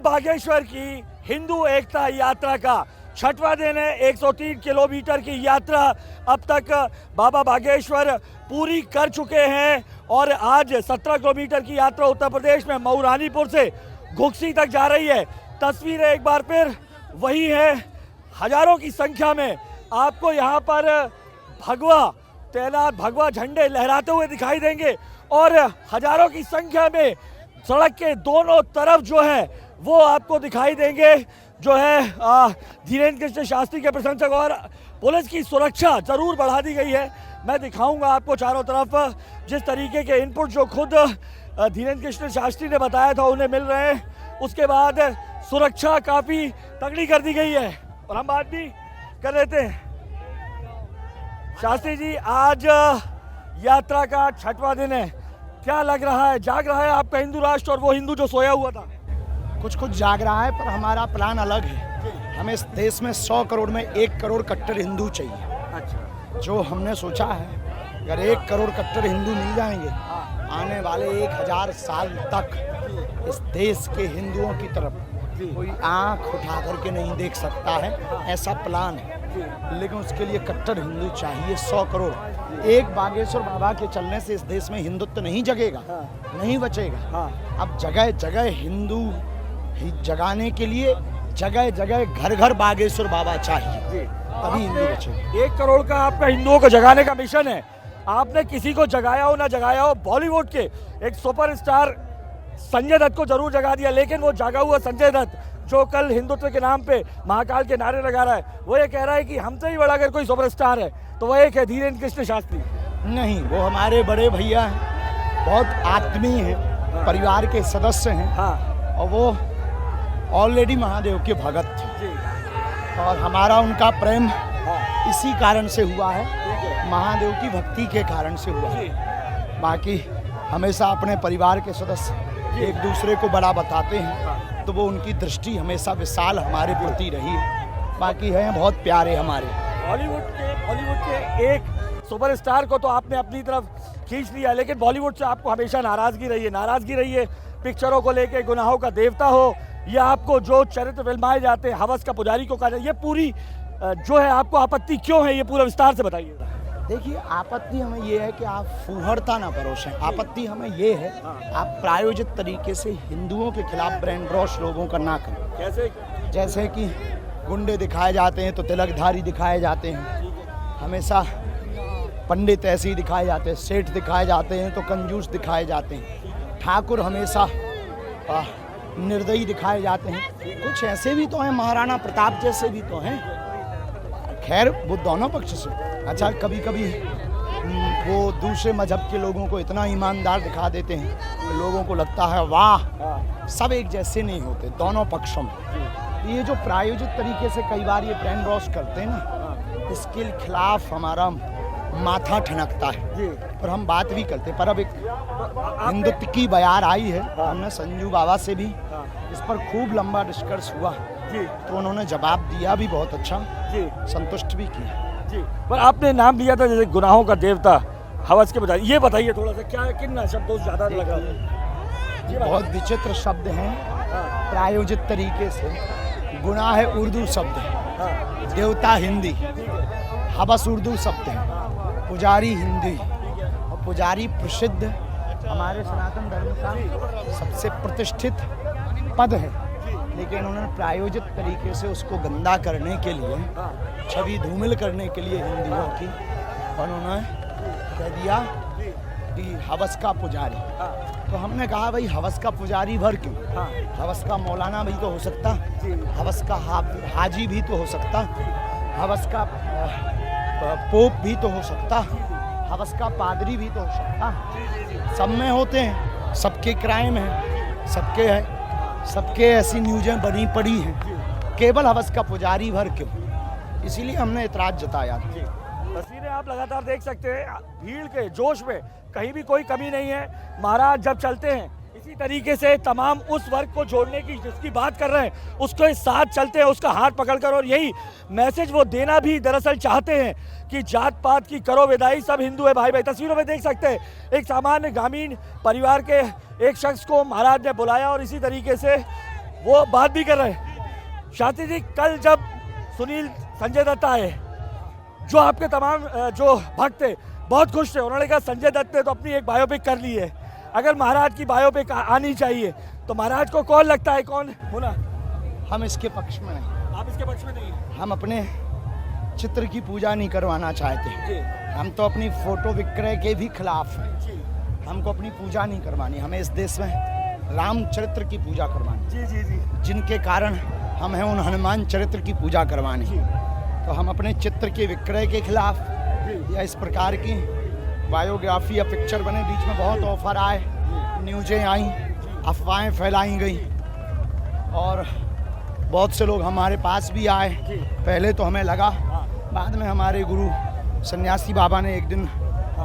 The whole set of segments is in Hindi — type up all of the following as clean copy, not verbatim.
बागेश्वर की हिंदू एकता यात्रा का छठवां दिन है। 103 किलोमीटर की यात्रा अब तक बाबा बागेश्वर पूरी कर चुके हैं और आज 17 किलोमीटर की यात्रा उत्तर प्रदेश में मऊरानीपुर से घुक्सी तक जा रही है। तस्वीरें एक बार फिर वही है, हजारों की संख्या में आपको यहाँ पर भगवा तैनात भगवा झंडे लहराते हुए दिखाई देंगे और हजारों की संख्या में सड़क के दोनों तरफ जो है वो आपको दिखाई देंगे। जो है धीरेन्द्र कृष्ण शास्त्री के प्रशंसक और पुलिस की सुरक्षा जरूर बढ़ा दी गई है। मैं दिखाऊंगा आपको चारों तरफ जिस तरीके के इनपुट जो खुद धीरेन्द्र कृष्ण शास्त्री ने बताया था उन्हें मिल रहे हैं। उसके बाद सुरक्षा काफी तगड़ी कर दी गई है और हम बात भी कर लेते हैं। शास्त्री जी, आज यात्रा का छठवां दिन है, क्या लग रहा है? जाग रहा है आपका हिंदू राष्ट्र और वो हिंदू जो सोया हुआ था? कुछ कुछ जाग रहा है, पर हमारा प्लान अलग है। हमें इस देश में 100 करोड़ में 1 करोड़ कट्टर हिंदू चाहिए। अच्छा, जो हमने सोचा है, अगर 1 करोड़ कट्टर हिंदू मिल जाएंगे, आने वाले 1000 साल तक इस देश के हिंदुओं की तरफ कोई आंख उठा करके नहीं देख सकता है। ऐसा प्लान है, लेकिन उसके लिए कट्टर हिंदू चाहिए 100 करोड़। एक बागेश्वर बाबा के चलने से इस देश में हिंदुत्व नहीं जगेगा, नहीं बचेगा। अब जगह जगह हिंदू जगाने के लिए जगह जगह घर घर बागेश्वर बाबा चाहिए, तभी हिंदू बचेगा। 1 करोड़ का आपका हिंदुओं को जगाने का मिशन है। आपने किसी को जगाया हो ना जगाया हो, बॉलीवुड के एक सुपरस्टार संजय दत्त को जरूर जगा दिया, लेकिन वो जागा हुआ संजय दत्त जो कल हिंदुत्व के नाम पे महाकाल के नारे लगा रहा है, वो ये कह रहा है कि हमसे ही बड़ा अगर कोई सुपरस्टार है तो वो एक है धीरेन्द्र कृष्ण शास्त्री। नहीं, वो हमारे बड़े भैया हैं, बहुत आत्मीय हैं, परिवार के सदस्य हैं और वो ऑलरेडी महादेव के भगत थे और हमारा उनका प्रेम इसी कारण से हुआ है, महादेव की भक्ति के कारण से हुआ है। बाकी हमेशा अपने परिवार के सदस्य एक दूसरे को बड़ा बताते हैं, तो वो उनकी दृष्टि हमेशा विशाल हमारे प्रति रही है। बाकी हैं बहुत प्यारे हमारे। बॉलीवुड के एक सुपरस्टार को तो आपने अपनी तरफ खींच लिया, लेकिन बॉलीवुड से आपको हमेशा नाराजगी रही है। पिक्चरों को लेके गुनाहों का देवता हो या आपको जो चरित्र फिल्माए जाते हैं हवस का पुजारी को कहा जाए, ये पूरी जो है आपको आपत्ति क्यों है, ये पूरा विस्तार से बताइए। देखिए, आपत्ति हमें ये है कि आप फूहड़ता ना परोसें। आपत्ति हमें ये है आप प्रायोजित तरीके से हिंदुओं के खिलाफ ब्रेन वॉश लोगों का ना करें। कैसे? जैसे कि गुंडे दिखाए जाते हैं तो तिलकधारी दिखाए जाते हैं, हमेशा पंडित ऐसे ही दिखाए जाते हैं, सेठ दिखाए जाते हैं तो कंजूस दिखाए जाते हैं, ठाकुर हमेशा निर्दयी दिखाए जाते हैं। कुछ ऐसे भी तो हैं, महाराणा प्रताप जैसे भी तो हैं। खैर, वो दोनों पक्ष से। अच्छा, कभी कभी वो दूसरे मजहब के लोगों को इतना ईमानदार दिखा देते हैं कि लोगों को लगता है वाह, सब एक जैसे नहीं होते दोनों पक्षों में। ये जो प्रायोजित तरीके से कई बार ये ब्रेन वॉश करते हैं ना, इसके खिलाफ हमारा माथा ठनकता है और हम बात भी करते। पर अब एक हिंदुत्व की बयार आई है, हमने संजू बाबा से भी इस पर खूब लंबा डिस्कस हुआ तो उन्होंने जवाब दिया भी बहुत अच्छा, संतुष्ट भी किया। पर आपने नाम लिया था जैसे गुनाहों का देवता हवस के बजाय, ये बताइए थोड़ा सा क्या किन शब्दों से ज्यादा लगा? बहुत विचित्र शब्द हैं प्रायोजित तरीके से। गुनाह है उर्दू शब्द है, देवता हिंदी, हवस उर्दू शब्द है, पुजारी हिंदी और पुजारी प्रसिद्ध हमारे सनातन धर्म का सबसे प्रतिष्ठित पद है, लेकिन उन्होंने प्रायोजित तरीके से उसको गंदा करने के लिए, छवि धूमिल करने के लिए हिंदुओं की, उन्होंने कह दिया कि हवस का पुजारी। तो हमने कहा भाई हवस का पुजारी भर क्यों? हवस का मौलाना भी तो हो सकता, हवस का हाजी भी तो हो सकता, हवस का पोप भी तो हो सकता, हवस का पादरी भी तो हो सकता। सब में होते हैं, सबके क्राइम हैं, सबके है, सबके ऐसी न्यूज़ें बनी पड़ी हैं, केवल हवस का पुजारी भर क्यों? इसीलिए हमने इतराज जताया। तस्वीरें आप लगातार देख सकते हैं, भीड़ के जोश में कहीं भी कोई कमी नहीं है। महाराज जब चलते हैं इसी तरीके से तमाम उस वर्ग को जोड़ने की जिसकी बात कर रहे हैं उसके साथ चलते हैं, उसका हाथ पकड़कर, और यही मैसेज वो देना भी दरअसल चाहते हैं कि जात पात की करो विदाई, सब हिंदू है भाई भाई। तस्वीरों में देख सकते हैं एक सामान्य ग्रामीण परिवार के एक शख्स को महाराज ने बुलाया और इसी तरीके से वो बात भी कर रहे हैं। शास्त्री जी, कल जब सुनील संजय दत्त आए, जो आपके तमाम जो भक्त थे बहुत खुश थे। उन्होंने कहा संजय दत्त ने तो अपनी एक बायोपिक कर ली है, अगर महाराज की बायोपिक आनी चाहिए तो महाराज को कौन लगता है कौन होना? हम इसके पक्ष में नहीं। आप इसके पक्ष में नहीं? हम अपने चित्र की पूजा नहीं करवाना चाहते। जी हम तो अपनी फोटो विक्रय के भी खिलाफ हैं। जी हमको अपनी पूजा नहीं करवानी। हमें इस देश में रामचरित्र की पूजा करवानी, जी जी जी जिनके कारण हम हैं उन हनुमान चरित्र की पूजा करवानी। तो हम अपने चित्र के विक्रय के खिलाफ या इस प्रकार की बायोग्राफी या पिक्चर बने, बीच में बहुत ऑफर आए, न्यूज़ें आई, अफवाहें फैलाई गई और बहुत से लोग हमारे पास भी आए। पहले तो हमें लगा, बाद में हमारे गुरु सन्यासी बाबा ने एक दिन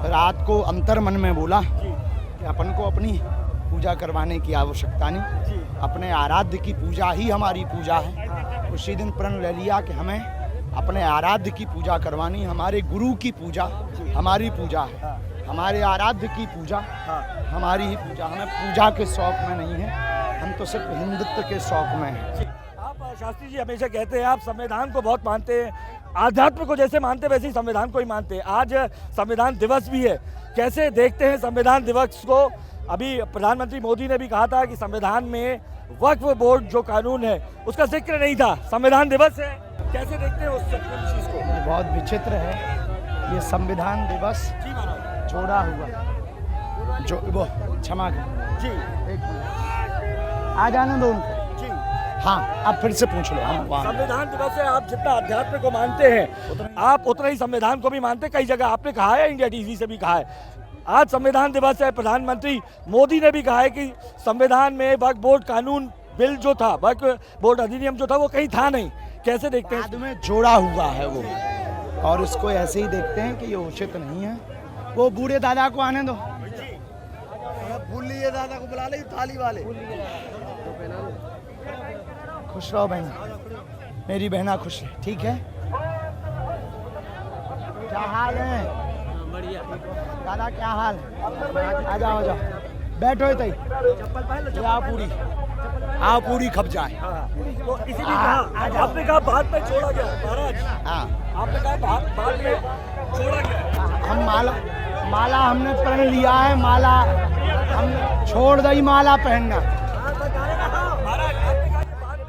रात को अंतर मन में बोला कि अपन को अपनी पूजा करवाने की आवश्यकता नहीं, अपने आराध्य की पूजा ही हमारी पूजा है। उसी दिन प्रण ले लिया कि हमें अपने आराध्य की पूजा करवानी, हमारे गुरु की पूजा हमारी पूजा है, हमारे आराध्य की पूजा हमारी ही पूजा। हमें पूजा के शौक में नहीं है, हम तो सिर्फ हिंदुत्व के शौक में हैं। आप शास्त्री जी हमेशा कहते हैं आप संविधान को बहुत मानते हैं, आध्यात्म को जैसे मानते हैं वैसे ही संविधान को ही मानते हैं। आज संविधान दिवस भी है, कैसे देखते हैं संविधान दिवस को? अभी प्रधानमंत्री मोदी ने भी कहा था कि संविधान में वक्फ बोर्ड जो कानून है उसका जिक्र नहीं था, संविधान दिवस है, कैसे देखते हैं उस चीज को? ये बहुत विचित्र है, ये संविधान दिवस जी महाराज जोड़ा हुआ जो वो क्षमा कर जी एक मिनट आ जाने दो उनको। जी हाँ, अब फिर से पूछ लो। हम वहाँ संविधान दिवस है, आप जितना अध्यात्म को मानते हैं आप उतना ही संविधान को भी मानते हैं। कई जगह आपने कहा है, इंडिया टीवी से भी कहा है, आज संविधान दिवस है। प्रधानमंत्री मोदी ने भी कहा है कि संविधान में वक्फ बोर्ड कानून बिल जो था, वक्फ बोर्ड अधिनियम जो था वो कहीं था नहीं, कैसे देखते हैं? बाद में जोड़ा हुआ है वो, और इसको ऐसे ही देखते हैं कि ये उचित नहीं है। वो बूढ़े दादा को आने दो, भूल लिए, दादा को बुला ले, थाली वाले। खुश रहो बहन, मेरी बहना खुश है, ठीक है? क्या हाल है? बढ़िया। दादा क्या हाल है? आ जाओ आ जाओ, बैठो तई, आओ पूरी, आओ पूरी खप जाए। तो इसी भी कहा, आपने कहा बाद में छोड़ा गया महाराज, हाँ, आपने कहा बाद में छोड़ा गया। हम माला हमने पहन लिया है, माला हम छोड़ दई माला पहनना।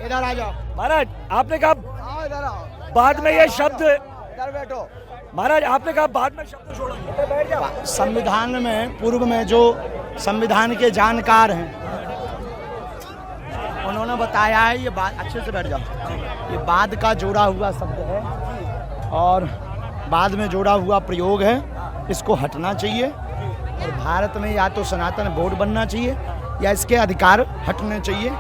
इधर आ जाओ महाराज, आपने कहा आओ इधर आओ, बाद में ये शब्द, इधर बैठो। महाराज आपने कहा बाद में शब्द छोड़ा गया। बैठ जाओ। संविधान में पूर्व में जो संविधान के जानकार हैं उन्होंने बताया है, ये बात अच्छे से बैठ जाओ, ये बाद का जोड़ा हुआ शब्द है और बाद में जोड़ा हुआ प्रयोग है, इसको हटना चाहिए। और भारत में या तो सनातन बोर्ड बनना चाहिए या इसके अधिकार हटने चाहिए।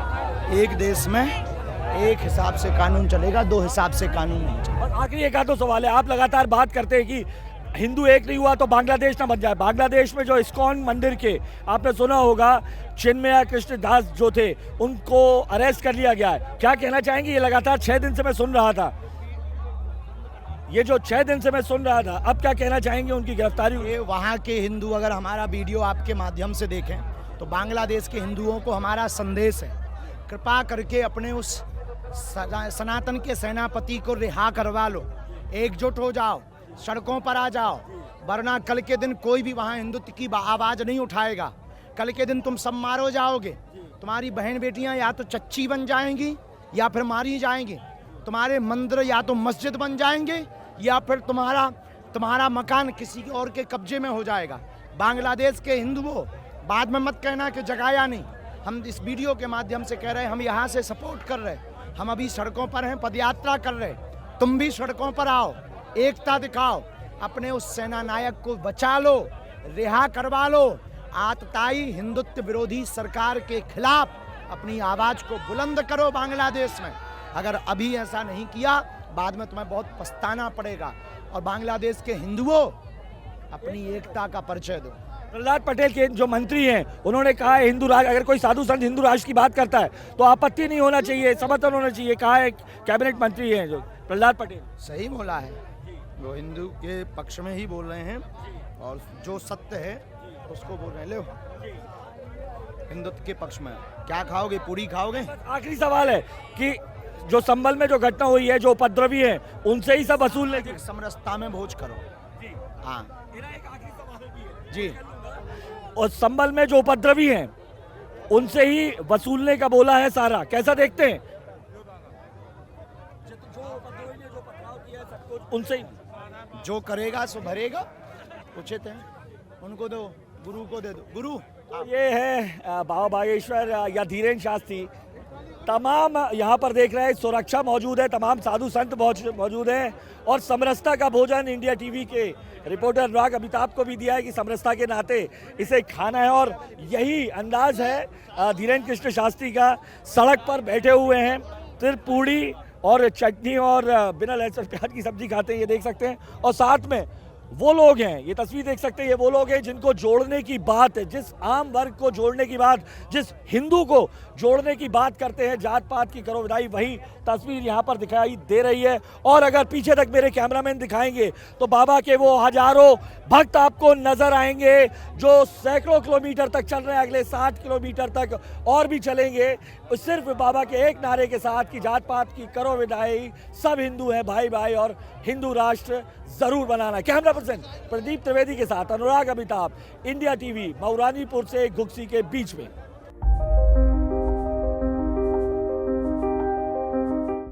एक देश में एक हिसाब से कानून चलेगा, दो हिसाब से कानून नहीं चलेगा। और आखिरी एक आधो सवाल है, आप लगातार बात करते हैं कि हिंदू एक नहीं हुआ तो बांग्लादेश ना बन जाए। बांग्लादेश में जो इस्कॉन मंदिर के आपने सुना होगा चिन्मया कृष्ण दास जो थे उनको अरेस्ट कर लिया गया है, क्या कहना चाहेंगे? ये लगातार 6 दिन से मैं सुन रहा था, ये जो 6 दिन से मैं सुन रहा था, अब क्या कहना चाहेंगे उनकी गिरफ्तारी हुई? ये वहाँ के हिंदू अगर हमारा वीडियो आपके माध्यम से देखें तो बांग्लादेश के हिंदुओं को हमारा संदेश है, कृपा करके अपने उस सनातन के सेनापति को रिहा करवा लो, एकजुट हो जाओ, सड़कों पर आ जाओ, वरना कल के दिन कोई भी वहाँ हिंदुत्व की आवाज़ नहीं उठाएगा। कल के दिन तुम सब मारो जाओगे, तुम्हारी बहन बेटियाँ या तो चच्ची बन जाएंगी या फिर मारी जाएंगी, तुम्हारे मंदिर या तो मस्जिद बन जाएंगे या फिर तुम्हारा मकान किसी और के कब्जे में हो जाएगा। बांग्लादेश के हिंदुओं, बाद में मत कहना कि जगाया नहीं, हम इस वीडियो के माध्यम से कह रहे हैं, हम यहाँ से सपोर्ट कर रहे हैं, हम अभी सड़कों पर हैं, पदयात्रा कर रहे हैं, तुम भी सड़कों पर आओ, एकता दिखाओ, अपने उस सेना नायक को बचा लो, रिहा करवा लो, आतताई हिंदुत्व विरोधी सरकार के खिलाफ अपनी आवाज को बुलंद करो बांग्लादेश में। अगर अभी ऐसा नहीं किया, बाद में तुम्हें बहुत पछताना पड़ेगा। और बांग्लादेश के हिंदुओं, अपनी एकता का परिचय दो। प्रहलाद पटेल के जो मंत्री हैं उन्होंने कहा है हिंदू राष्ट्र, अगर कोई साधु संत हिंदू राष्ट्र की बात करता है तो आपत्ति नहीं होना चाहिए, समर्थन होना चाहिए, कहा है कैबिनेट मंत्री हैं जो प्रहलाद पटेल। सही बोला है, वो हिंदू के पक्ष में ही बोल रहे हैं और जो सत्य है उसको बोल रहे हैं। ले हिंदुत्व के पक्ष में। क्या खाओगे, पूरी खाओगे? आखिरी सवाल है कि जो संभल में जो घटना हुई है, जो उपद्रवी है, उनसे ही सब वसूलने की। समरसता में भोज करो। हाँ जी। और संभल में जो उपद्रवी हैं उनसे ही वसूलने का बोला है सारा, कैसा देखते हैं? जो उपद्रवी ने जो पथराव किया है सब कुछ उनसे ही। जो करेगा सो भरेगा, उचित है। उनको दो, गुरु को दे दो। गुरु ये है बाबा बागेश्वर या धीरेन्द्र शास्त्री। तमाम यहाँ पर देख रहे हैं सुरक्षा मौजूद है, तमाम साधु संत मौजूद हैं और समरसता का भोजन इंडिया टीवी के रिपोर्टर अनुराग अमिताभ को भी दिया है कि समरसता के नाते इसे खाना है। और यही अंदाज है धीरेन्द्र कृष्ण शास्त्री का। सड़क पर बैठे हुए हैं, फिर पूड़ी और चटनी और बिना लहसुन प्याज की सब्जी खाते हैं, ये देख सकते हैं। और साथ में वो लोग हैं, ये तस्वीर देख सकते हैं, ये वो लोग हैं जिनको जोड़ने की बात है, जिस आम वर्ग को जोड़ने की बात, जिस हिंदू को जोड़ने की बात करते हैं, जात पात की करो विदाई, वही तस्वीर यहाँ पर दिखाई दे रही है। और अगर पीछे तक मेरे कैमरामैन दिखाएंगे तो बाबा के वो हजारों भक्त आपको नजर आएंगे जो सैकड़ों किलोमीटर तक चल रहे हैं, अगले 60 किलोमीटर तक और भी चलेंगे, सिर्फ बाबा के एक नारे के साथ कि जात पात की करो विदाई, सब हिंदू हैं भाई भाई और हिंदू राष्ट्र जरूर बनाना। कैमरा पर्सन प्रदीप त्रिवेदी के साथ अनुराग अमिताभ, इंडिया टीवी, मऊरानीपुर से घुक्सी के बीच में।